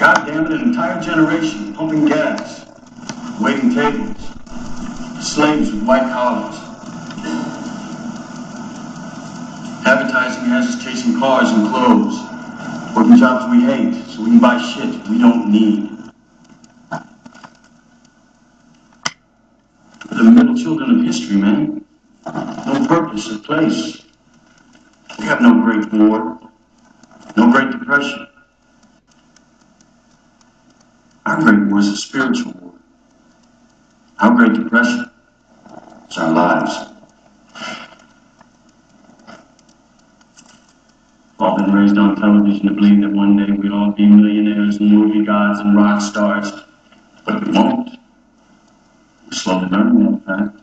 God damn it, an entire generation pumping gas, waiting tables, slaves with white collars. Advertising has us chasing cars and clothes, working jobs we hate, so we can buy shit we don't need. We're the middle children of history, man. No purpose or place. We have no Great War, no Great Depression. Our Great War is a spiritual war. Our Great Depression is our lives. We've all been raised on television to believe that one day we'd all be millionaires and movie gods and rock stars, but we won't. We're slowly learning that fact.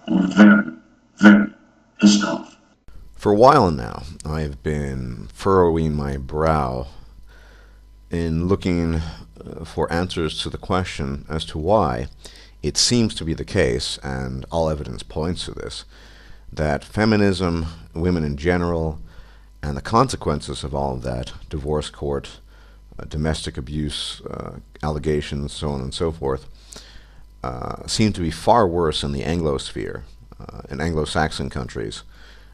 We're very, very pissed off. For a while now, I've been furrowing my brow in looking for answers to the question as to why it seems to be the case, and all evidence points to this, that feminism, women in general, and the consequences of all of that, divorce court, domestic abuse, allegations, so on and so forth, seem to be far worse in the Anglosphere, in Anglo-Saxon countries,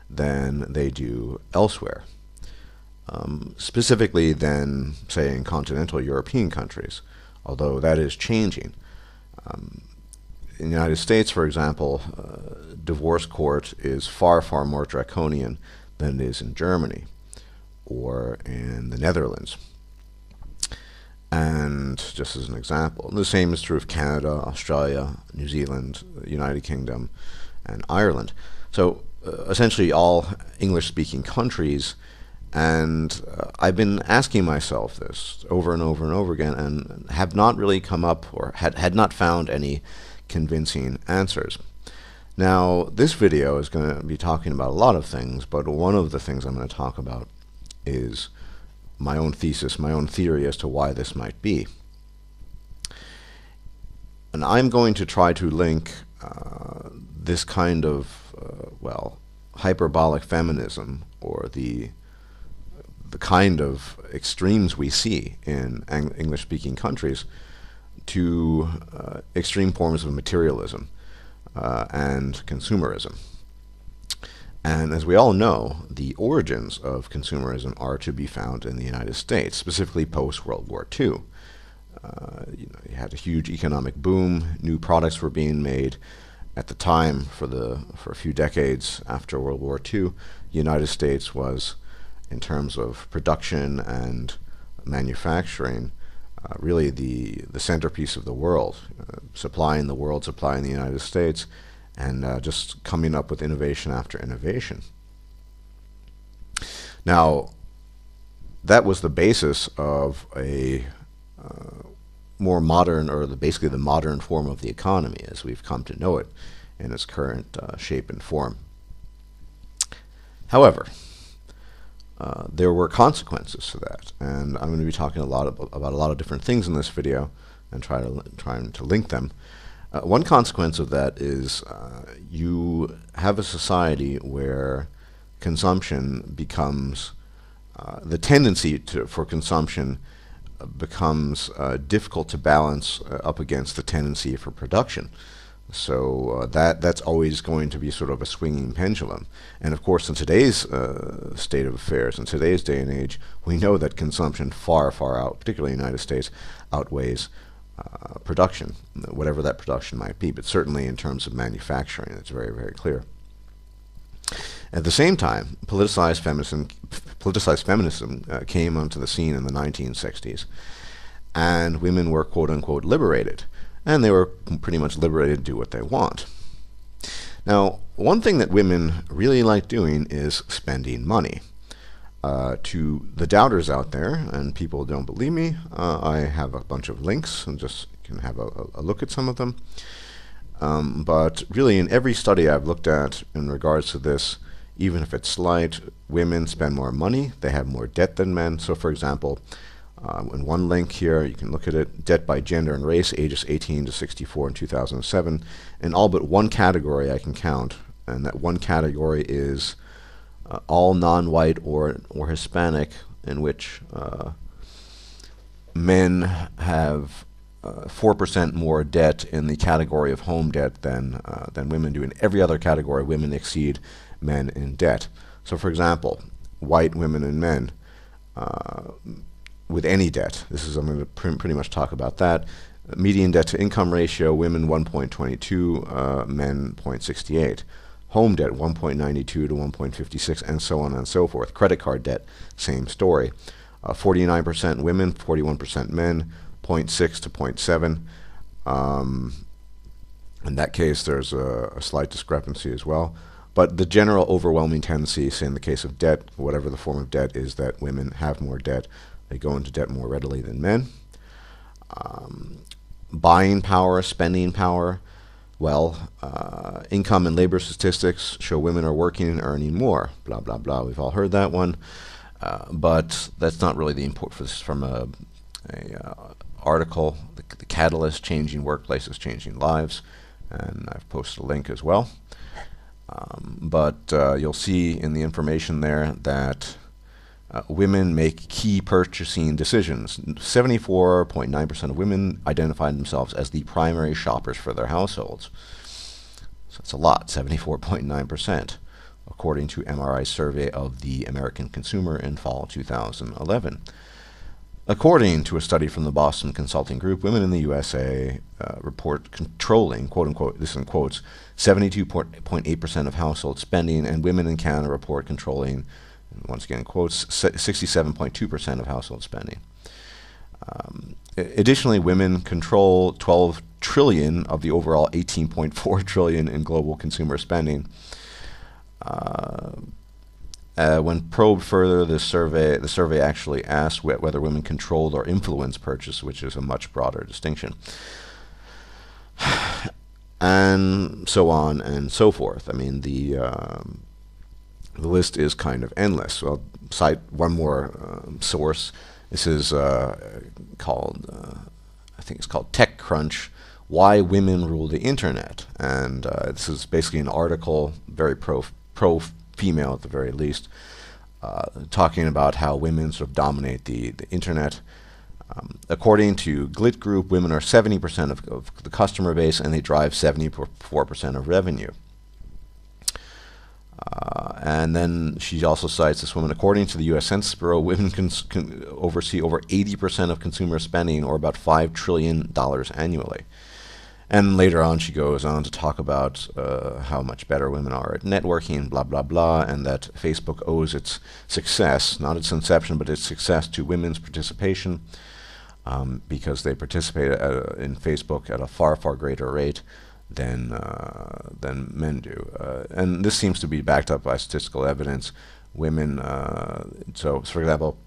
than they do elsewhere. Specifically than, say, in continental European countries, although that is changing. In the United States, for example, divorce court is far, far more draconian than it is in Germany or in the Netherlands. And just as an example, the same is true of Canada, Australia, New Zealand, United Kingdom, and Ireland. So essentially all English-speaking countries. And I've been asking myself this over and over and over again, and have not really come up, or had not found any convincing answers. Now, this video is going to be talking about a lot of things, but one of the things I'm going to talk about is my own thesis, my own theory as to why this might be. And I'm going to try to link this kind of, well, hyperbolic feminism, or the kind of extremes we see in English-speaking countries, to extreme forms of materialism and consumerism. And as we all know, the origins of consumerism are to be found in the United States, specifically post-World War II. You had a huge economic boom, new products were being made. At the time, for a few decades after World War II, the United States was, in terms of production and manufacturing, really the centerpiece of the world, supplying the world, supplying the United States, and just coming up with innovation after innovation. Now, that was the basis of a more modern, or basically the modern form of the economy as we've come to know it in its current shape and form. However, there were consequences to that, and I'm going to be talking about a lot of different things in this video and trying to link them. One consequence of that is you have a society where consumption becomes, the tendency for consumption becomes difficult to balance up against the tendency for production. So that's always going to be sort of a swinging pendulum. And of course, in today's state of affairs, in today's day and age, we know that consumption far, far out, particularly in the United States, outweighs production, whatever that production might be. But certainly in terms of manufacturing, it's very, very clear. At the same time, politicized feminism came onto the scene in the 1960s, and women were quote-unquote liberated. And they were pretty much liberated to do what they want. Now, one thing that women really like doing is spending money. To the doubters out there, and people who don't believe me, I have a bunch of links, and just can have a look at some of them. But really, in every study I've looked at in regards to this, even if it's slight, women spend more money, they have more debt than men. So, for example, in one link here, you can look at it, debt by gender and race, ages 18 to 64 in 2007. In all but one category I can count, and that one category is all non-white or Hispanic, in which men have 4% more debt in the category of home debt than women do. In every other category, women exceed men in debt. So, for example, white women and men with any debt. I'm going to pretty much talk about that. Median debt to income ratio: women 1.22, men 0.68. Home debt 1.92 to 1.56, and so on and so forth. Credit card debt, same story. 49% women, 41% men, 0.6 to 0.7. In that case, there's a slight discrepancy as well. But the general overwhelming tendency, say in the case of debt, whatever the form of debt, is that women have more debt. They go into debt more readily than men. Buying power, spending power. Well, income and labor statistics show women are working and earning more. Blah, blah, blah. We've all heard that one. But that's not really the import for this from a article, the Catalyst, Changing Workplaces, Changing Lives. And I've posted a link as well. But you'll see in the information there that women make key purchasing decisions. 74.9% of women identify themselves as the primary shoppers for their households. So that's a lot, 74.9%, according to MRI's survey of the American consumer in fall 2011. According to a study from the Boston Consulting Group, women in the USA report controlling, quote-unquote, this in quotes, 72.8% of household spending, and women in Canada report controlling, once again, quotes, 67.2% of household spending. Additionally, women control 12 trillion of the overall 18.4 trillion in global consumer spending. When probed further, the survey actually asked whether women controlled or influenced purchase, which is a much broader distinction, and so on and so forth. I mean, the list is kind of endless. I'll cite one more source. This is called, I think it's called TechCrunch, Why Women Rule the Internet. And this is basically an article, very pro-female at the very least, talking about how women sort of dominate the internet. According to Glit Group, women are 70% of the customer base, and they drive 74% of revenue. And then she also cites this woman, according to the U.S. Census Bureau, women can oversee over 80% of consumer spending, or about $5 trillion annually. And later on, she goes on to talk about how much better women are at networking, blah, blah, blah, and that Facebook owes its success, not its inception, but its success to women's participation, because they participate in Facebook at a far, far greater rate than men do. And this seems to be backed up by statistical evidence. Women, so for example,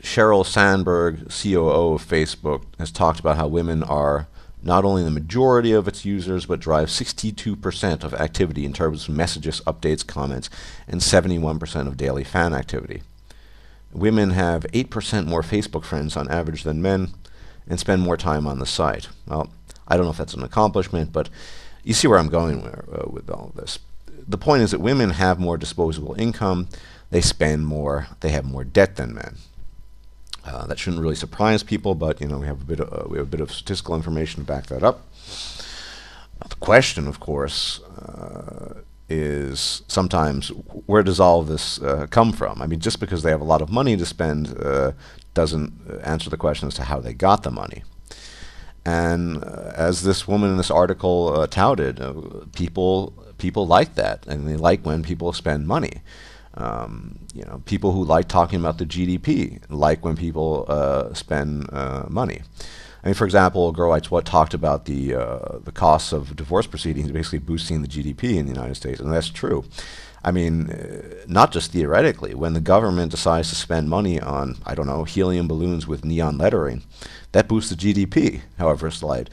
Sheryl Sandberg, COO of Facebook, has talked about how women are not only the majority of its users, but drive 62% of activity in terms of messages, updates, comments, and 71% of daily fan activity. Women have 8% more Facebook friends on average than men and spend more time on the site. Well, I don't know if that's an accomplishment, but you see where I'm going with all of this. The point is that women have more disposable income, they spend more, they have more debt than men. That shouldn't really surprise people, but we have a bit of statistical information to back that up. The question, of course, is sometimes where does all of this come from? I mean, just because they have a lot of money to spend doesn't answer the question as to how they got the money. And as this woman in this article touted, people like that, and they like when people spend money. People who like talking about the GDP like when people spend money. I mean, for example, a girl I talked about the costs of divorce proceedings basically boosting the GDP in the United States, and that's true. I mean, not just theoretically. When the government decides to spend money on, I don't know, helium balloons with neon lettering, that boosts the GDP, however slight.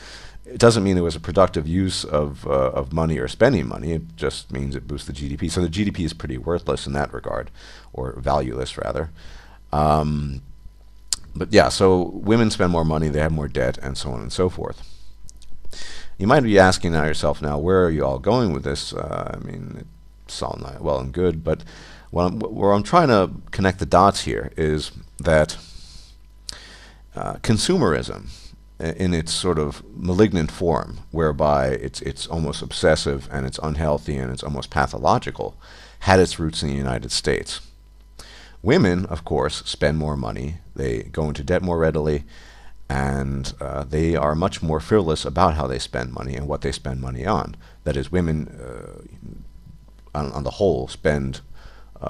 It doesn't mean it was a productive use of money or spending money. It just means it boosts the GDP. So the GDP is pretty worthless in that regard, or valueless rather. But yeah, so women spend more money, they have more debt, and so on and so forth. You might be asking yourself now, where are you all going with this? I mean, it's all well and good, but where I'm trying to connect the dots here is that Consumerism, in its sort of malignant form, whereby it's almost obsessive and it's unhealthy and it's almost pathological, had its roots in the United States. Women, of course, spend more money, they go into debt more readily, and they are much more frivolous about how they spend money and what they spend money on. That is, women, on the whole, spend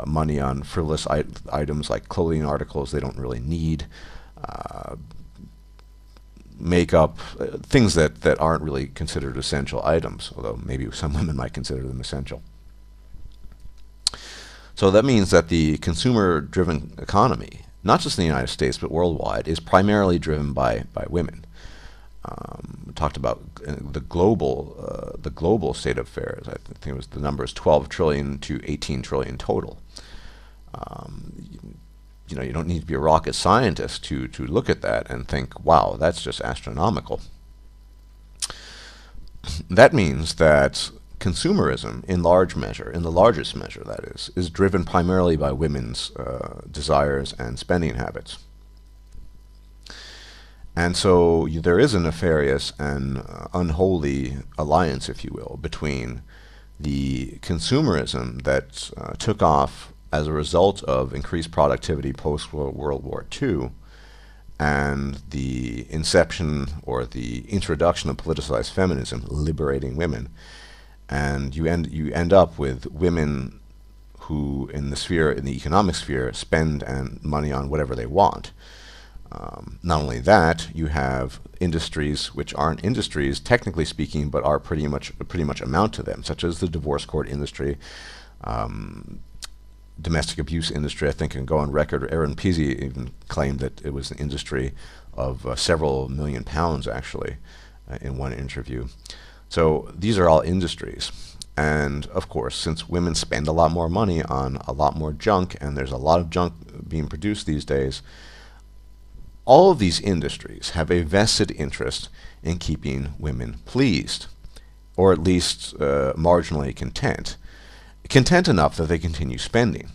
money on frivolous items like clothing articles they don't really need, makeup, things that aren't really considered essential items, although maybe some women might consider them essential. So that means that the consumer-driven economy, not just in the United States but worldwide, is primarily driven by women. We talked about the global state of affairs. I think it was, the number is 12 trillion to 18 trillion total. You know, you don't need to be a rocket scientist to look at that and think, wow, that's just astronomical. That means that consumerism, in large measure, in the largest measure that is driven primarily by women's desires and spending habits. And so there is a nefarious and unholy alliance, if you will, between the consumerism that took off as a result of increased productivity post-World War II and the inception or the introduction of politicized feminism, liberating women. And you end up with women who, in the economic sphere, spend money on whatever they want. Not only that, you have industries which aren't industries, technically speaking, but are pretty much amount to them, such as the divorce court industry, domestic abuse industry. I think can go on record. Aaron Peasy even claimed that it was an industry of several million pounds, actually, in one interview. So these are all industries. And of course, since women spend a lot more money on a lot more junk, and there's a lot of junk being produced these days, all of these industries have a vested interest in keeping women pleased, or at least marginally content enough that they continue spending.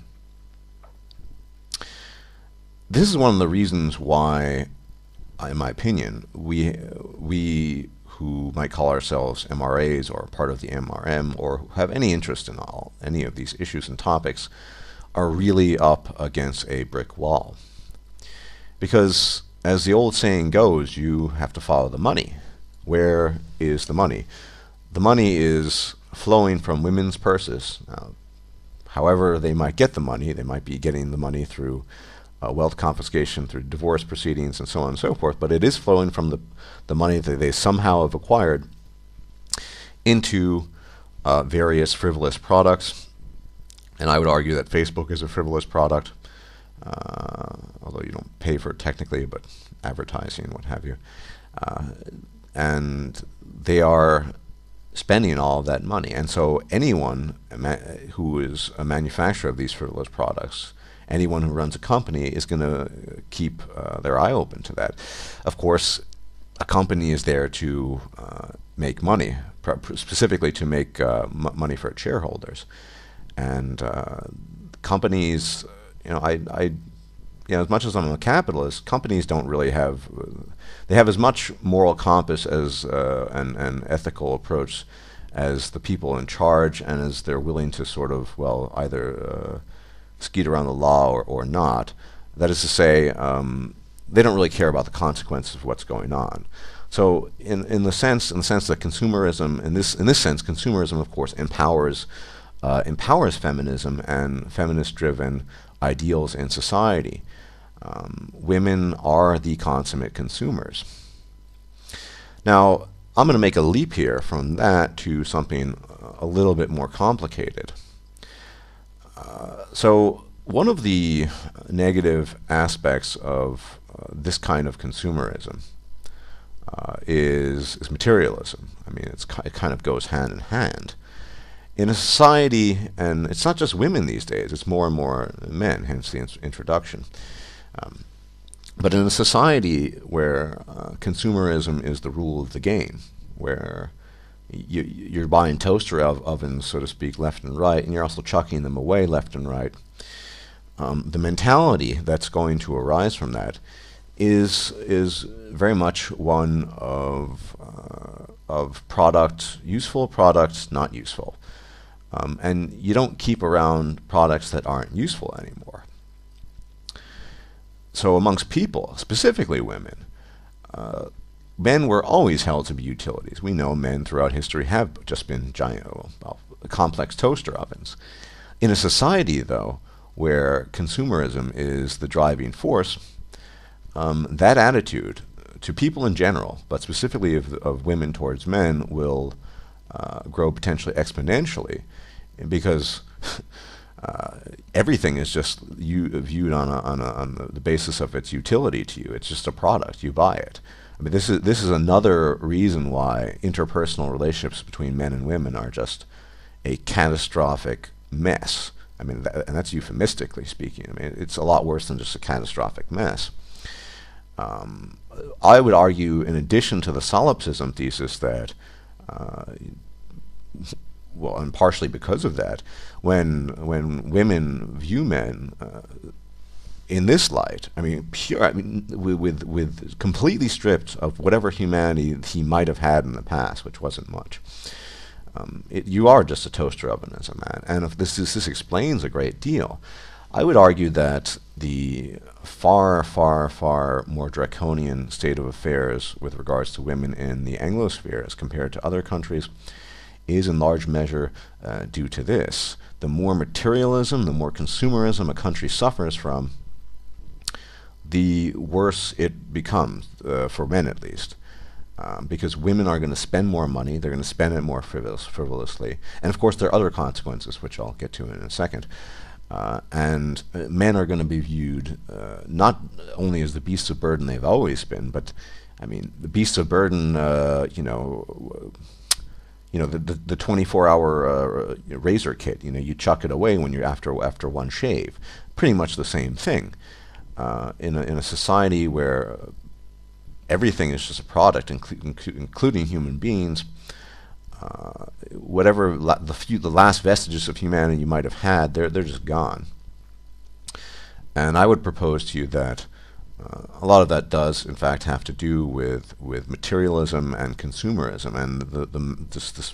This is one of the reasons why, in my opinion, we who might call ourselves MRAs or part of the MRM or have any interest in any of these issues and topics are really up against a brick wall. Because as the old saying goes, you have to follow the money. Where is the money? The money is flowing from women's purses. Now, however they might get the money, they might be getting the money through wealth confiscation, through divorce proceedings, and so on and so forth, but it is flowing from the money that they somehow have acquired into various frivolous products. And I would argue that Facebook is a frivolous product, although you don't pay for it technically, but advertising, what have you. And they are spending all of that money. And so anyone who is a manufacturer of these frivolous products, anyone who runs a company, is going to keep their eye open to that. Of course, a company is there to make money, specifically to make money for its shareholders. And companies, as much as I'm a capitalist, companies don't really have, they have as much moral compass as an ethical approach as the people in charge, and as they're willing to sort of, either skeet around the law or not. That is to say, they don't really care about the consequences of what's going on. So in the sense that consumerism, in this sense, consumerism, of course, empowers feminism and feminist-driven ideals in society. Women are the consummate consumers. Now, I'm going to make a leap here from that to something a little bit more complicated. So one of the negative aspects of this kind of consumerism is materialism. I mean, it kind of goes hand in hand. In a society, and it's not just women these days, it's more and more men, hence the introduction. But in a society where consumerism is the rule of the game, where you're buying toaster ovens, so to speak, left and right, and you're also chucking them away left and right, the mentality that's going to arise from that is very much one of product, useful products, not useful. And you don't keep around products that aren't useful anymore. So amongst people, specifically women, men were always held to be utilities. We know men throughout history have just been giant, well, complex toaster ovens. In a society, though, where consumerism is the driving force, that attitude to people in general, but specifically of women towards men, will grow potentially exponentially, because everything is just viewed on the basis of its utility to you. It's just a product. You buy it. I mean, this is another reason why interpersonal relationships between men and women are just a catastrophic mess. I mean, and that's euphemistically speaking. I mean, it's a lot worse than just a catastrophic mess. I would argue, in addition to the solipsism thesis, that, well, and partially because of that, when women view men in this light, I mean, with completely stripped of whatever humanity he might have had in the past, which wasn't much. You are just a toaster oven as a man, and if this explains a great deal. I would argue that the far, far, far more draconian state of affairs with regards to women in the Anglosphere as compared to other countries is in large measure due to this. The more materialism, the more consumerism a country suffers from, the worse it becomes, for men at least. Because women are going to spend more money, they're going to spend it more frivolously, and of course there are other consequences, which I'll get to in a second. And men are going to be viewed not only as the beasts of burden they've always been, but I mean the beasts of burden, the 24-hour razor kit. You chuck it away when you're after one shave. Pretty much the same thing. In a society where everything is just a product, including human beings. Whatever the last vestiges of humanity you might have had, they're just gone. And I would propose to you that a lot of that does, in fact, have to do with materialism and consumerism, and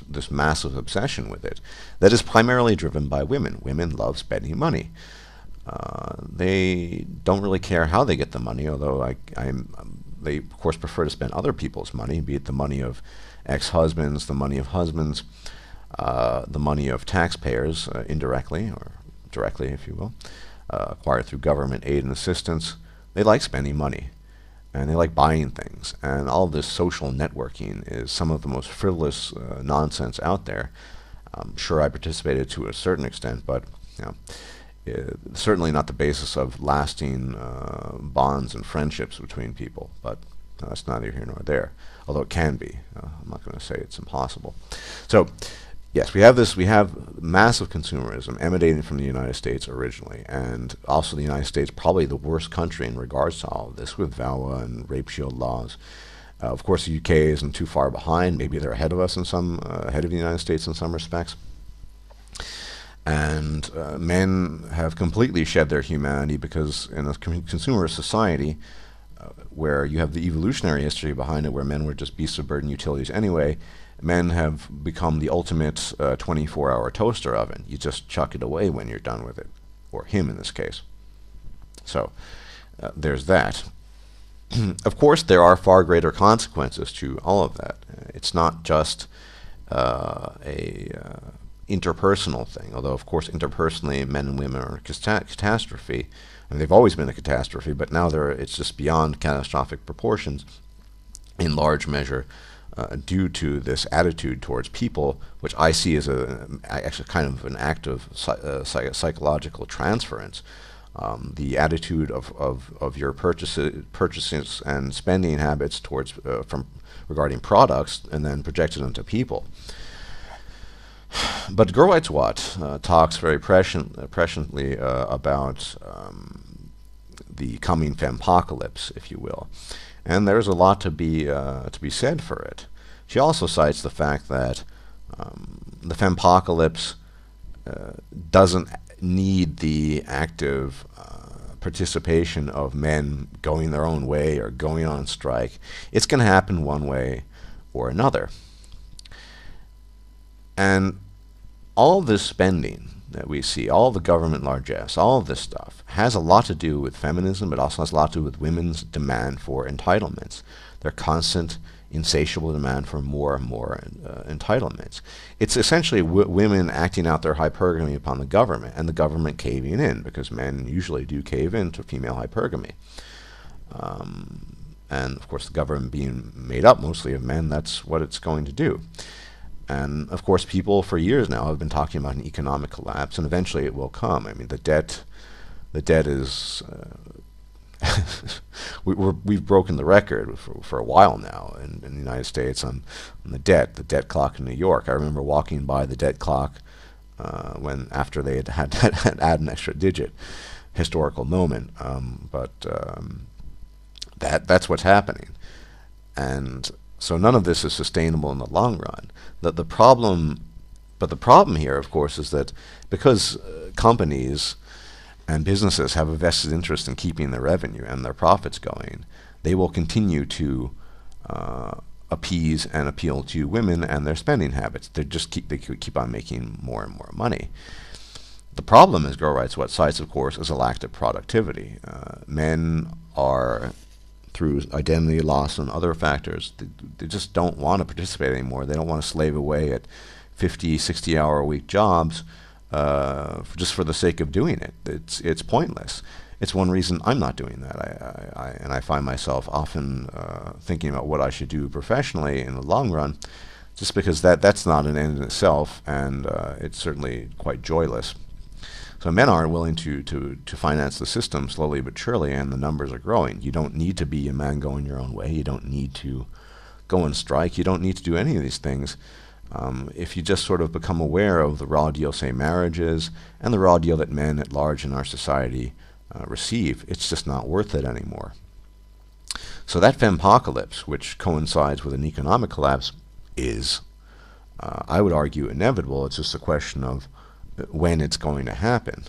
this massive obsession with it that is primarily driven by women. Women love spending money. They don't really care how they get the money, although they of course prefer to spend other people's money, be it the money of ex-husbands, the money of husbands, the money of taxpayers, indirectly or directly, if you will, acquired through government aid and assistance. They like spending money, and they like buying things, and all this social networking is some of the most frivolous nonsense out there. I'm sure I participated to a certain extent, but certainly not the basis of lasting bonds and friendships between people, but that's neither here nor there, although it can be. I'm not going to say it's impossible. So, yes, we have massive consumerism emanating from the United States originally, and also the United States probably the worst country in regards to all of this, with VAWA and rape shield laws. Of course, the UK isn't too far behind. Maybe they're ahead of us ahead of the United States in some respects. And men have completely shed their humanity, because in a consumer society where you have the evolutionary history behind it, where men were just beasts of burden utilities anyway, men have become the ultimate 24-hour toaster oven. You just chuck it away when you're done with it, or him in this case. So there's that. Of course, there are far greater consequences to all of that. It's not just interpersonal thing, although of course interpersonally men and women are a catastrophe. I mean, they've always been a catastrophe, but now it's just beyond catastrophic proportions, in large measure due to this attitude towards people, which I see as actually kind of an act of psychological transference. The attitude of your purchases and spending habits towards regarding products, and then projected onto people. But Gerwitz-Watt talks very presciently about the coming Fempocalypse, if you will, and there's a lot to be said for it. She also cites the fact that the Fempocalypse doesn't need the active participation of men going their own way or going on strike. It's going to happen one way or another. And all this spending that we see, all the government largesse, all of this stuff, has a lot to do with feminism, but also has a lot to do with women's demand for entitlements. Their constant, insatiable demand for more and more entitlements. It's essentially women acting out their hypergamy upon the government, and the government caving in, because men usually do cave in to female hypergamy. And of course, the government being made up mostly of men, that's what it's going to do. And of course, people for years now have been talking about an economic collapse, and eventually it will come. I mean, the debt is we've broken the record for a while now in the United States on the debt clock in New York. I remember walking by the debt clock when after they had add an extra digit. Historical moment, but that's what's happening, and so none of this is sustainable in the long run. The problem here, of course, is that because companies and businesses have a vested interest in keeping their revenue and their profits going, they will continue to appease and appeal to women and their spending habits. They keep on making more and more money. The problem, as Girl Rights What cites, of course, is a lack of productivity. Men are, through identity loss and other factors, they just don't want to participate anymore. They don't want to slave away at 50, 60-hour-a-week jobs just for the sake of doing it. It's pointless. It's one reason I'm not doing that. I find myself often thinking about what I should do professionally in the long run, just because that's not an end in itself, and it's certainly quite joyless. So men aren't willing to finance the system slowly but surely, and the numbers are growing. You don't need to be a man going your own way. You don't need to go on strike. You don't need to do any of these things. If you just sort of become aware of the raw deal, say, marriages, and the raw deal that men at large in our society receive, it's just not worth it anymore. So that Fempocalypse, which coincides with an economic collapse, is, I would argue, inevitable. It's just a question of when it's going to happen.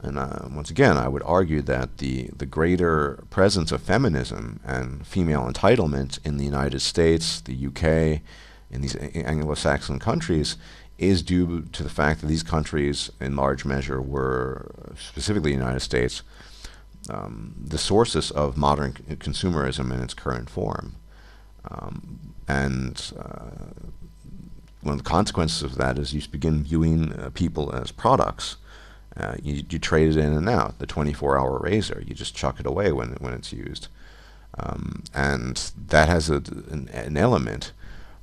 And once again, I would argue that the greater presence of feminism and female entitlement in the United States, the UK, in these Anglo-Saxon countries is due to the fact that these countries, in large measure, were, specifically the United States, the sources of modern consumerism in its current form. One of the consequences of that is you begin viewing people as products. You trade it in and out. The 24-hour razor, you just chuck it away when it's used. And that has an element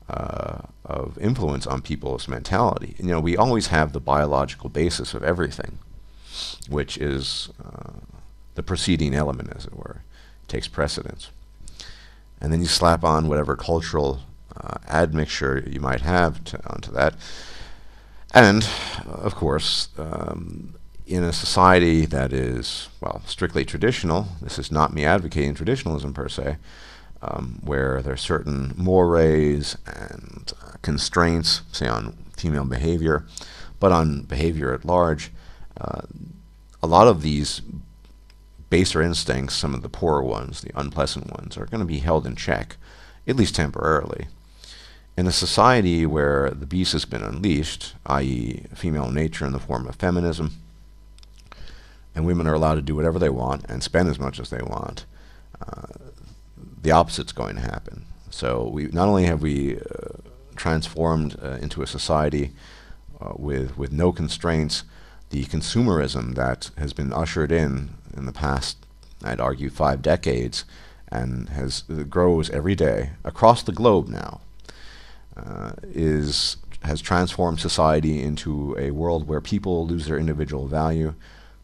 of influence on people's mentality. You know, we always have the biological basis of everything, which is the preceding element, as it were. It takes precedence. And then you slap on whatever cultural admixture you might have onto that. And, of course, in a society that is, well, strictly traditional, this is not me advocating traditionalism per se, where there are certain mores and constraints, say on female behavior, but on behavior at large, a lot of these baser instincts, some of the poorer ones, the unpleasant ones, are going to be held in check, at least temporarily. In a society where the beast has been unleashed, i.e. female nature in the form of feminism, and women are allowed to do whatever they want and spend as much as they want, the opposite's going to happen. So not only have we transformed into a society with no constraints, the consumerism that has been ushered in the past, I'd argue, 5 decades, and grows every day across the globe now, has transformed society into a world where people lose their individual value,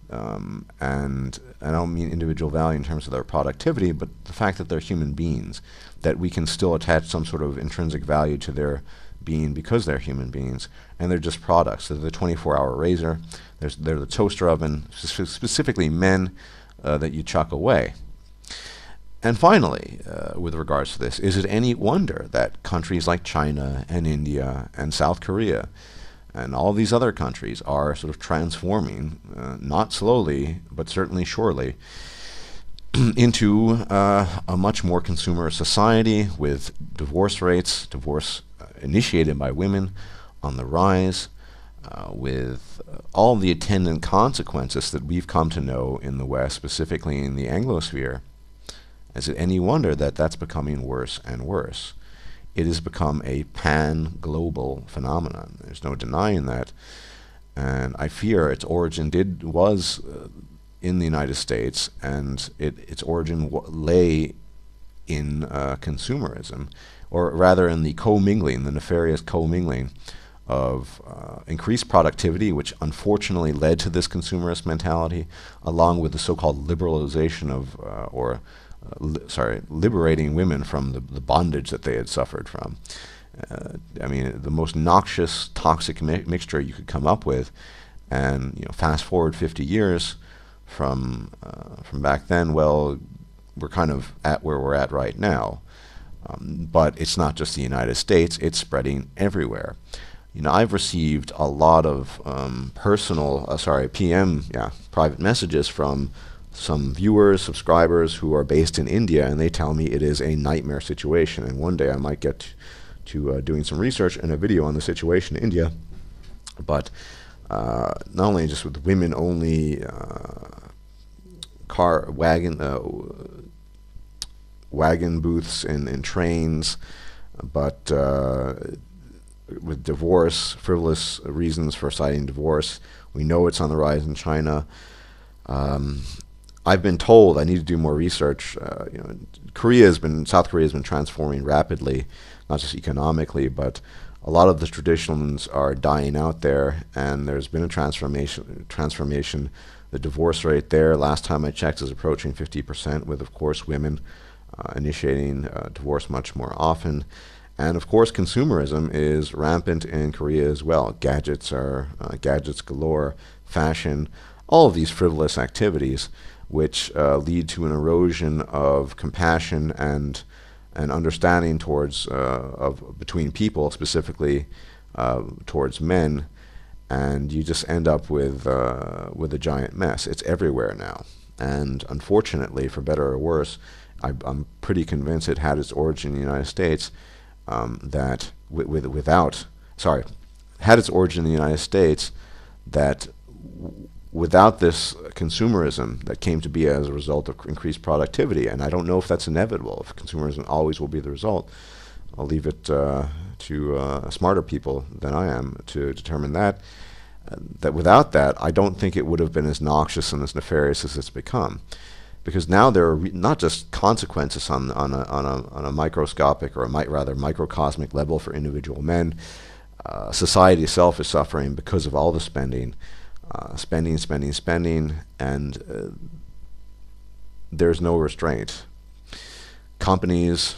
and I don't mean individual value in terms of their productivity, but the fact that they're human beings, that we can still attach some sort of intrinsic value to their being because they're human beings, and they're just products. They're the 24-hour razor, they're the toaster oven, specifically men that you chuck away. And finally, with regards to this, is it any wonder that countries like China and India and South Korea and all these other countries are sort of transforming, not slowly, but certainly surely, into a much more consumer society with divorce rates, divorce initiated by women, on the rise, with all the attendant consequences that we've come to know in the West, specifically in the Anglosphere. Is it any wonder that that's becoming worse and worse? It has become a pan-global phenomenon. There's no denying that. And I fear its origin was in the United States, and its origin lay in consumerism, or rather in the commingling, the nefarious commingling of increased productivity, which unfortunately led to this consumerist mentality, along with the so-called liberalization of, liberating women from the bondage that they had suffered from. I mean, the most noxious, toxic mixture you could come up with, and fast forward 50 years from back then. Well, we're kind of at where we're at right now, but it's not just the United States; it's spreading everywhere. I've received a lot of private messages from some viewers, subscribers who are based in India, and they tell me it is a nightmare situation. And one day I might get to doing some research and a video on the situation in India. But not only just with women-only wagon booths in trains, but with divorce, frivolous reasons for citing divorce. We know it's on the rise in China. I've been told I need to do more research. South Korea has been transforming rapidly, not just economically, but a lot of the traditions are dying out there, and there's been a transformation. The divorce rate there, last time I checked, is approaching 50%, with, of course, women initiating divorce much more often. And of course, consumerism is rampant in Korea as well. Gadgets galore, fashion, all of these frivolous activities, which lead to an erosion of compassion and understanding towards between people, specifically towards men, and you just end up with a giant mess. It's everywhere now, and unfortunately, for better or worse, I'm pretty convinced it had its origin in the United States. Had its origin in the United States, that without this consumerism that came to be as a result of increased productivity, and I don't know if that's inevitable, if consumerism always will be the result. I'll leave it to smarter people than I am to determine that. That without that, I don't think it would have been as noxious and as nefarious as it's become. Because now there are not just consequences on a microscopic, or rather microcosmic level for individual men. Society itself is suffering because of all the spending, and there's no restraint. Companies,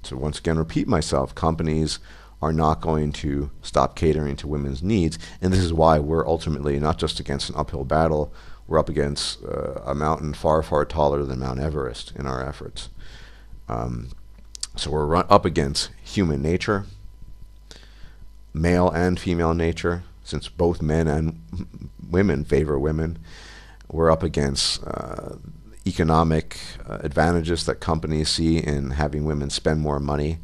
to once again repeat myself, companies are not going to stop catering to women's needs, and this is why we're ultimately not just against an uphill battle. We're up against a mountain far, far taller than Mount Everest in our efforts. So we're up against human nature, male and female nature, since both men and women favor women. We're up against economic advantages that companies see in having women spend more money.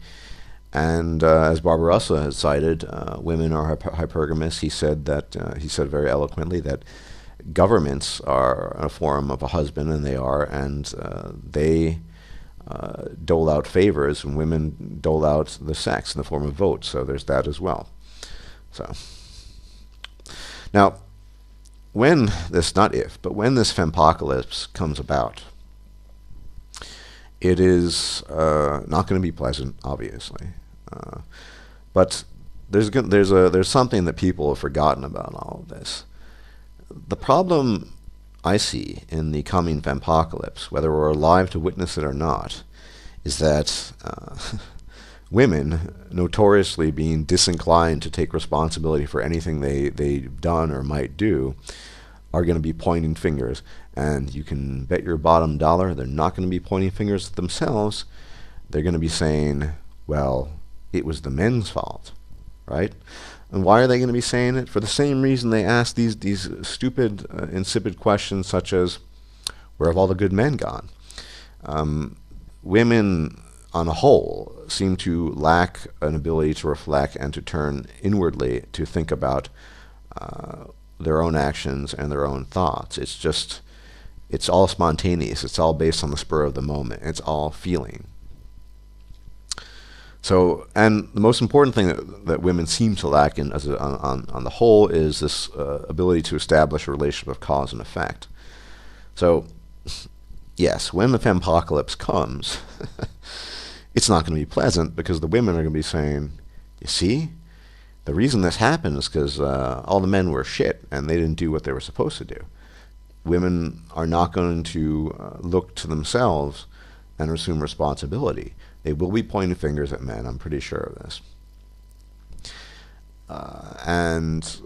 And as Barbarossa has cited, women are hypergamous. He said very eloquently that governments are a form of a husband, and they dole out favors, and women dole out the sex in the form of votes. So there's that as well. So now, when this Fempocalypse comes about, it is not going to be pleasant, obviously, but there's something that people have forgotten about all of this. The problem I see in the coming Fempocalypse, whether we're alive to witness it or not, is that women, notoriously being disinclined to take responsibility for anything they've done or might do, are going to be pointing fingers. And you can bet your bottom dollar they're not going to be pointing fingers at themselves. They're going to be saying, well, it was the men's fault, right? And why are they going to be saying it? For the same reason they ask these stupid, insipid questions such as, where have all the good men gone? Women, on a whole, seem to lack an ability to reflect and to turn inwardly to think about their own actions and their own thoughts. It's all spontaneous. It's all based on the spur of the moment. It's all feeling. So, and the most important thing that women seem to lack on the whole is this ability to establish a relationship of cause and effect. So, yes, when the Fempocalypse comes, it's not going to be pleasant because the women are going to be saying, you see, the reason this happened is because all the men were shit and they didn't do what they were supposed to do. Women are not going to look to themselves and assume responsibility. They will be pointing fingers at men, I'm pretty sure of this. And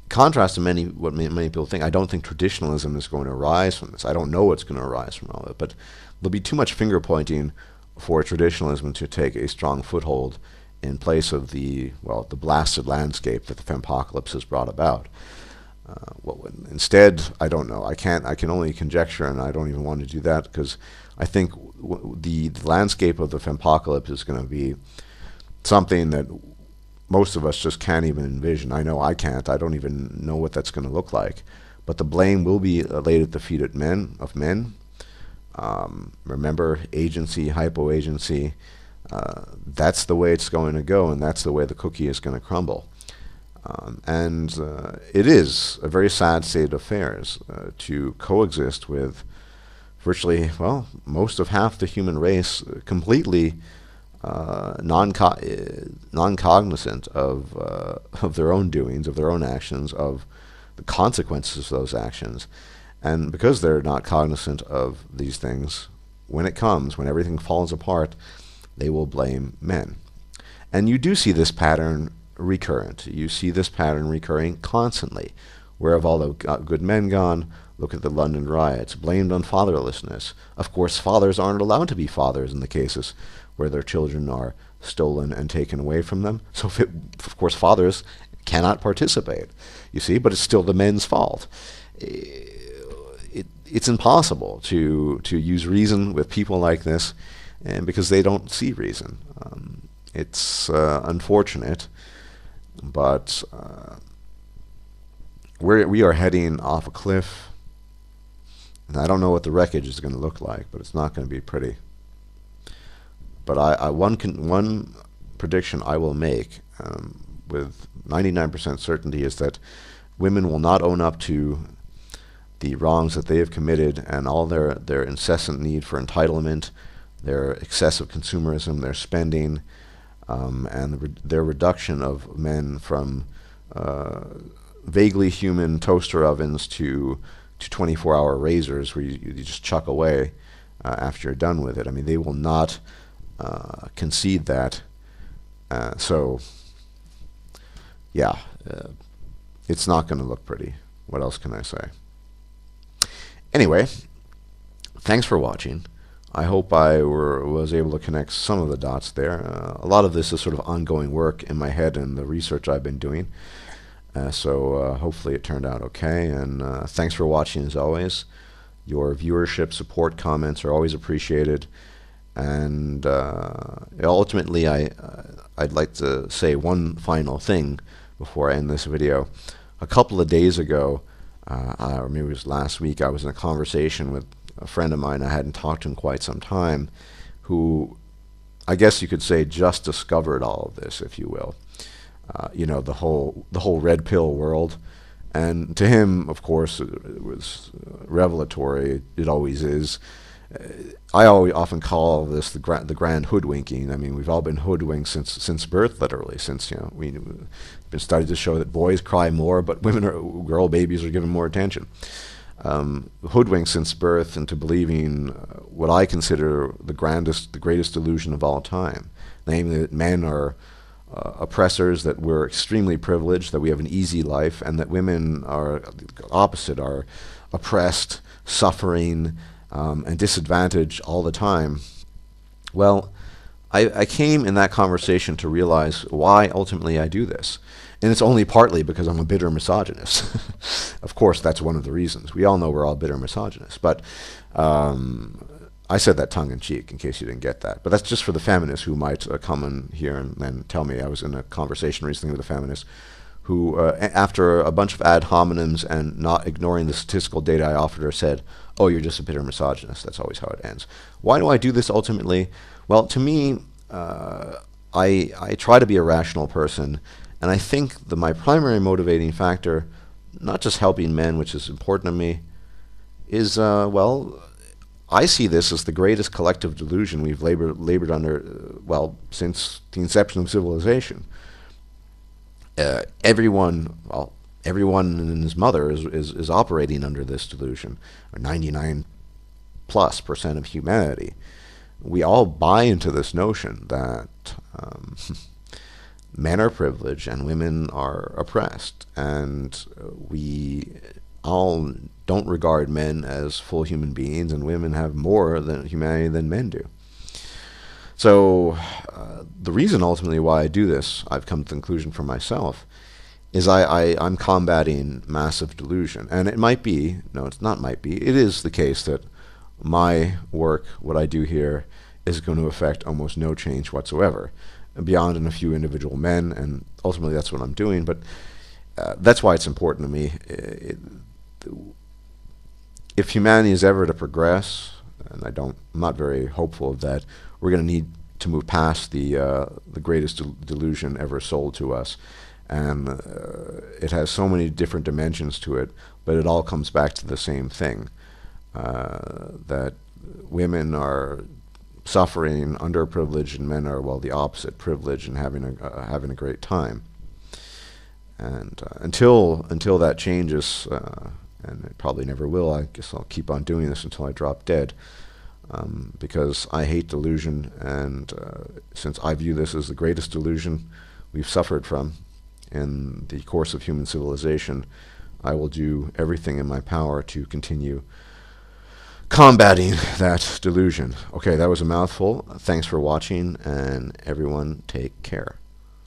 contrast to what many people think, I don't think traditionalism is going to arise from this. I don't know what's going to arise from all of it, but there'll be too much finger pointing for traditionalism to take a strong foothold in place of the blasted landscape that the Fempocalypse has brought about. Instead, I don't know. I can only conjecture, and I don't even want to do that because I think the landscape of the Fempocalypse is going to be something that most of us just can't even envision. I know I can't. I don't even know what that's going to look like. But the blame will be laid at the feet of men. Remember, agency, hypo-agency. That's the way it's going to go, and that's the way the cookie is going to crumble. It is a very sad state of affairs to coexist with virtually, most of half the human race completely non-cognizant of their own doings, of their own actions, of the consequences of those actions. And because they're not cognizant of these things, when everything falls apart, they will blame men. And you do see this pattern recurrent. You see this pattern recurring constantly. Where have all the good men gone? Look at the London riots. Blamed on fatherlessness. Of course, fathers aren't allowed to be fathers in the cases where their children are stolen and taken away from them. So, of course, fathers cannot participate. You see, but it's still the men's fault. It's impossible to use reason with people like this, and because they don't see reason. It's unfortunate. But we are heading off a cliff, and I don't know what the wreckage is going to look like, but it's not going to be pretty. But one prediction I will make with 99% certainty is that women will not own up to the wrongs that they have committed and all their incessant need for entitlement, their excessive consumerism, their spending, and their reduction of men from vaguely human toaster ovens to 24-hour razors where you just chuck away after you're done with it. I mean, they will not concede that. It's not going to look pretty. What else can I say? Anyway, thanks for watching. I hope I was able to connect some of the dots there. A lot of this is sort of ongoing work in my head and the research I've been doing. So hopefully it turned out okay. And thanks for watching as always. Your viewership, support, comments are always appreciated. And ultimately, I'd like to say one final thing before I end this video. A couple of days ago, or maybe it was last week, I was in a conversation with a friend of mine I hadn't talked to in quite some time, who I guess you could say just discovered all of this, if you will. The whole red pill world. And to him, of course, it was revelatory. It always is. I often call this the grand hoodwinking. I mean, we've all been hoodwinked since birth, literally. Since we've been studied to show that boys cry more, but girl babies are given more attention. Hoodwinked since birth into believing what I consider the greatest delusion of all time, namely that men are oppressors, that we're extremely privileged, that we have an easy life, and that women are opposite, are oppressed, suffering, and disadvantaged all the time. Well, I came in that conversation to realize why ultimately I do this. And it's only partly because I'm a bitter misogynist. Of course, that's one of the reasons. We all know we're all bitter misogynists. But I said that tongue-in-cheek, in case you didn't get that. But that's just for the feminists who might come in here and tell me. I was in a conversation recently with a feminist who, after a bunch of ad hominems and not ignoring the statistical data I offered her, said, "Oh, you're just a bitter misogynist." That's always how it ends. Why do I do this ultimately? Well, to me, I try to be a rational person, and I think that my primary motivating factor, not just helping men, which is important to me, is, well, I see this as the greatest collective delusion we've labored under, well, since the inception of civilization. Everyone and his mother is operating under this delusion, or 99+% of humanity. We all buy into this notion that men are privileged and women are oppressed, and we all don't regard men as full human beings, and women have more than humanity than men do. So the reason ultimately why I do this, I've come to the conclusion for myself, is I'm combating massive delusion. And it might be, no, it's not might be, it is the case that my work, what I do here, is going to affect almost no change whatsoever, beyond in a few individual men, and ultimately that's what I'm doing. But that's why it's important to me. If humanity is ever to progress, and I'm not very hopeful of that, we're going to need to move past the greatest delusion ever sold to us. And it has so many different dimensions to it, but it all comes back to the same thing, that women are suffering, underprivileged, and men are, well, the opposite, privileged and having a great time. And until that changes, and it probably never will, I guess I'll keep on doing this until I drop dead, because I hate delusion, and since I view this as the greatest delusion we've suffered from in the course of human civilization, I will do everything in my power to continue combating that delusion. Okay, that was a mouthful. Thanks for watching, and everyone take care.